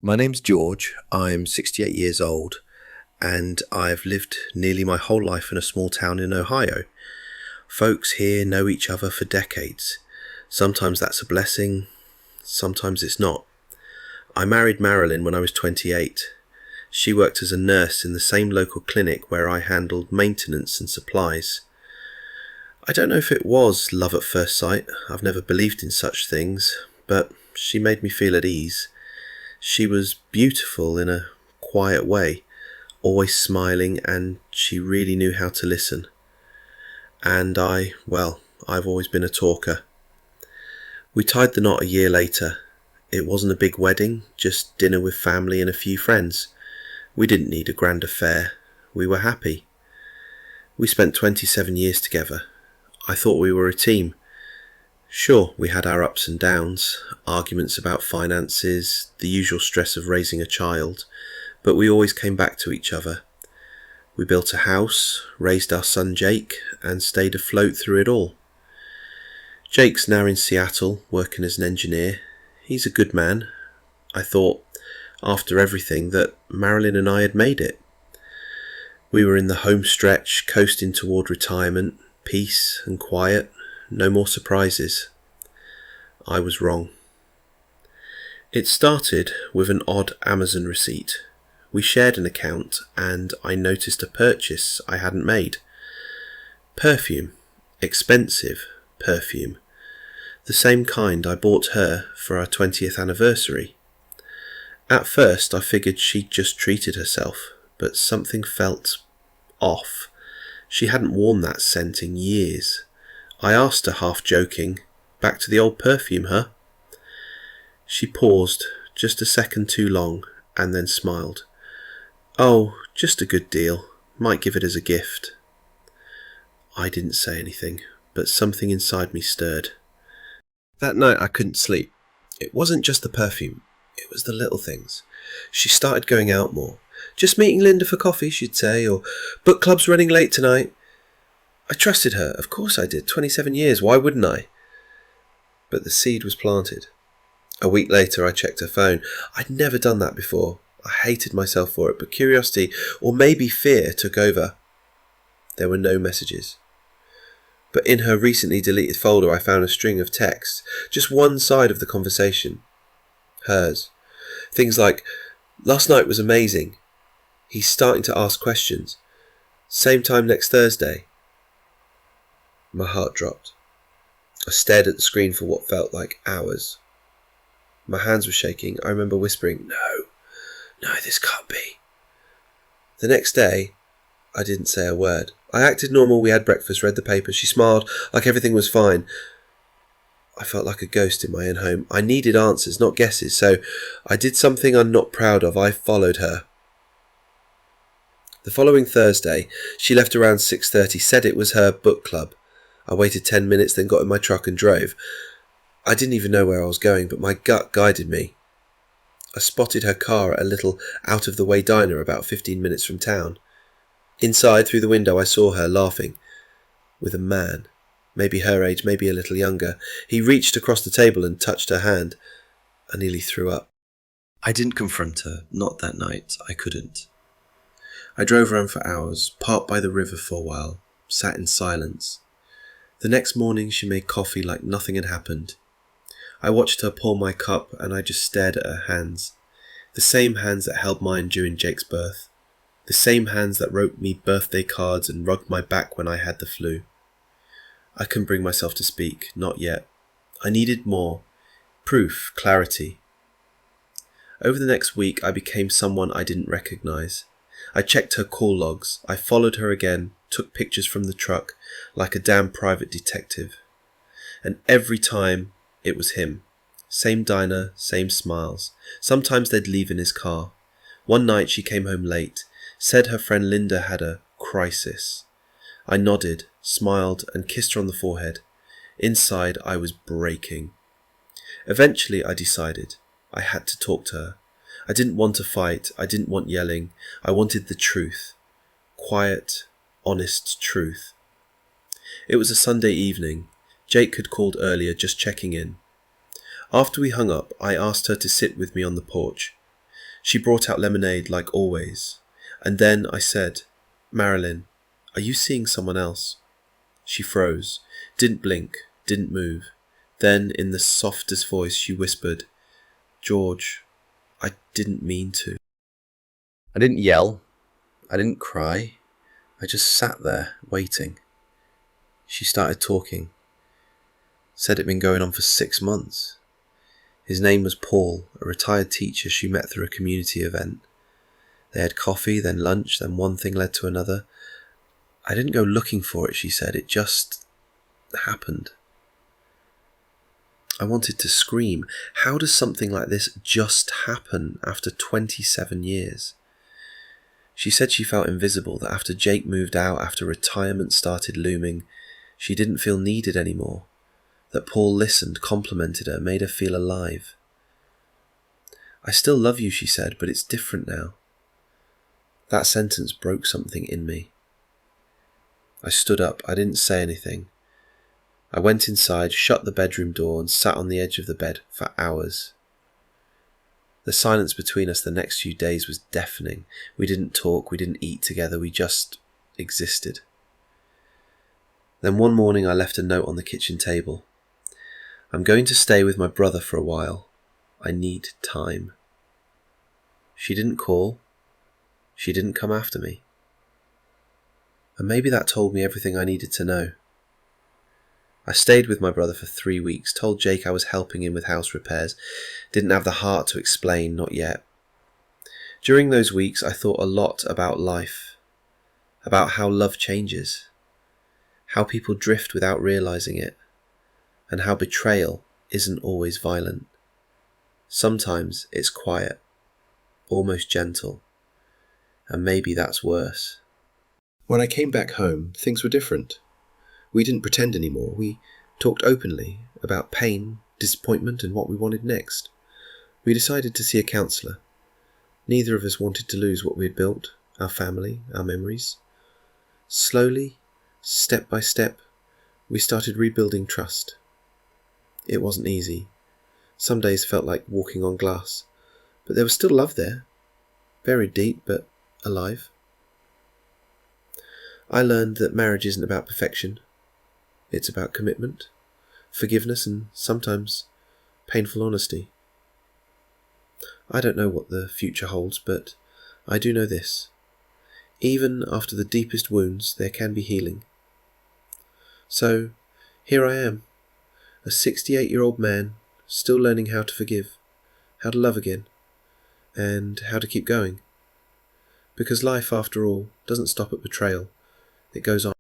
My name's George. I'm 68 years old and I've lived nearly my whole life in a small town in Ohio. Folks here know each other for decades. Sometimes that's a blessing, sometimes it's not. I married Marilyn when I was 28. She worked as a nurse in the same local clinic where I handled maintenance and supplies. I don't know if it was love at first sight. I've never believed in such things, but she made me feel at ease. She was beautiful in a quiet way, always smiling, and she really knew how to listen. And I've always been a talker. We tied the knot a year later. It wasn't a big wedding, just dinner with family and a few friends. We didn't need a grand affair. We were happy. We spent 27 years together. I thought we were a team. Sure, we had our ups and downs, arguments about finances, the usual stress of raising a child, but we always came back to each other. We built a house, raised our son Jake, and stayed afloat through it all. Jake's now in Seattle, working as an engineer. He's a good man. I thought, after everything, that Marilyn and I had made it. We were in the home stretch, coasting toward retirement, peace and quiet. No more surprises. I was wrong. It started with an odd Amazon receipt. We shared an account and I noticed a purchase I hadn't made. Perfume. Expensive perfume. The same kind I bought her for our 20th anniversary. At first I figured she'd just treated herself, but something felt off. She hadn't worn that scent in years. I asked her, half joking, "Back to the old perfume, huh?" She paused, just a second too long, and then smiled. "Oh, just a good deal. Might give it as a gift." I didn't say anything, but something inside me stirred. That night I couldn't sleep. It wasn't just the perfume, it was the little things. She started going out more. "Just meeting Linda for coffee," she'd say, or "Book club's running late tonight." I trusted her, of course I did, 27 years, why wouldn't I? But the seed was planted. A week later I checked her phone. I'd never done that before. I hated myself for it, but curiosity, or maybe fear, took over. There were no messages. But in her recently deleted folder I found a string of texts, just one side of the conversation. Hers. Things like, "Last night was amazing. He's starting to ask questions. Same time next Thursday." My heart dropped. I stared at the screen for what felt like hours. My hands were shaking. I remember whispering, No, this can't be." The next day, I didn't say a word. I acted normal. We had breakfast, read the paper. She smiled like everything was fine. I felt like a ghost in my own home. I needed answers, not guesses, so I did something I'm not proud of. I followed her. The following Thursday, she left around 6:30, said it was her book club. I waited 10 minutes, then got in my truck and drove. I didn't even know where I was going, but my gut guided me. I spotted her car at a little out-of-the-way diner about 15 minutes from town. Inside, through the window, I saw her laughing with a man, maybe her age, maybe a little younger. He reached across the table and touched her hand. I nearly threw up. I didn't confront her, not that night. I couldn't. I drove around for hours, parked by the river for a while, sat in silence. The next morning she made coffee like nothing had happened. I watched her pour my cup and I just stared at her hands. The same hands that held mine during Jake's birth. The same hands that wrote me birthday cards and rubbed my back when I had the flu. I couldn't bring myself to speak, not yet. I needed more. Proof, clarity. Over the next week I became someone I didn't recognize. I checked her call logs. I followed her again, took pictures from the truck, like a damn private detective. And every time, it was him. Same diner, same smiles. Sometimes they'd leave in his car. One night she came home late, said her friend Linda had a crisis. I nodded, smiled, and kissed her on the forehead. Inside, I was breaking. Eventually, I decided I had to talk to her. I didn't want to fight. I didn't want yelling. I wanted the truth. Quiet, honest truth. It was a Sunday evening. Jake had called earlier, just checking in. After we hung up, I asked her to sit with me on the porch. She brought out lemonade like always, and then I said, "Marilyn, are you seeing someone else?" She froze, didn't blink, didn't move. Then, in the softest voice, she whispered, "George, I didn't mean to." I didn't yell. I didn't cry. I just sat there, waiting. She started talking. Said it'd been going on for 6 months. His name was Paul, a retired teacher she met through a community event. They had coffee, then lunch, then one thing led to another. I didn't go looking for it, she said. It just happened. I wanted to scream. How does something like this just happen after 27 years? She said she felt invisible, that after Jake moved out, after retirement started looming, she didn't feel needed anymore. That Paul listened, complimented her, made her feel alive. "I still love you," she said, "but it's different now." That sentence broke something in me. I stood up. I didn't say anything. I went inside, shut the bedroom door, and sat on the edge of the bed for hours. The silence between us the next few days was deafening. We didn't talk, we didn't eat together, we just existed. Then one morning I left a note on the kitchen table. "I'm going to stay with my brother for a while. I need time." She didn't call. She didn't come after me. And maybe that told me everything I needed to know. I stayed with my brother for 3 weeks, told Jake I was helping him with house repairs, didn't have the heart to explain, not yet. During those weeks I thought a lot about life, about how love changes, how people drift without realizing it, and how betrayal isn't always violent. Sometimes it's quiet, almost gentle, and maybe that's worse. When I came back home, things were different. We didn't pretend anymore. We talked openly about pain, disappointment, and what we wanted next. We decided to see a counsellor. Neither of us wanted to lose what we had built, our family, our memories. Slowly, step by step, we started rebuilding trust. It wasn't easy. Some days felt like walking on glass, but there was still love there, buried deep but alive. I learned that marriage isn't about perfection. It's about commitment, forgiveness, and sometimes painful honesty. I don't know what the future holds, but I do know this. Even after the deepest wounds, there can be healing. So, here I am, a 68-year-old man, still learning how to forgive, how to love again, and how to keep going. Because life, after all, doesn't stop at betrayal. It goes on.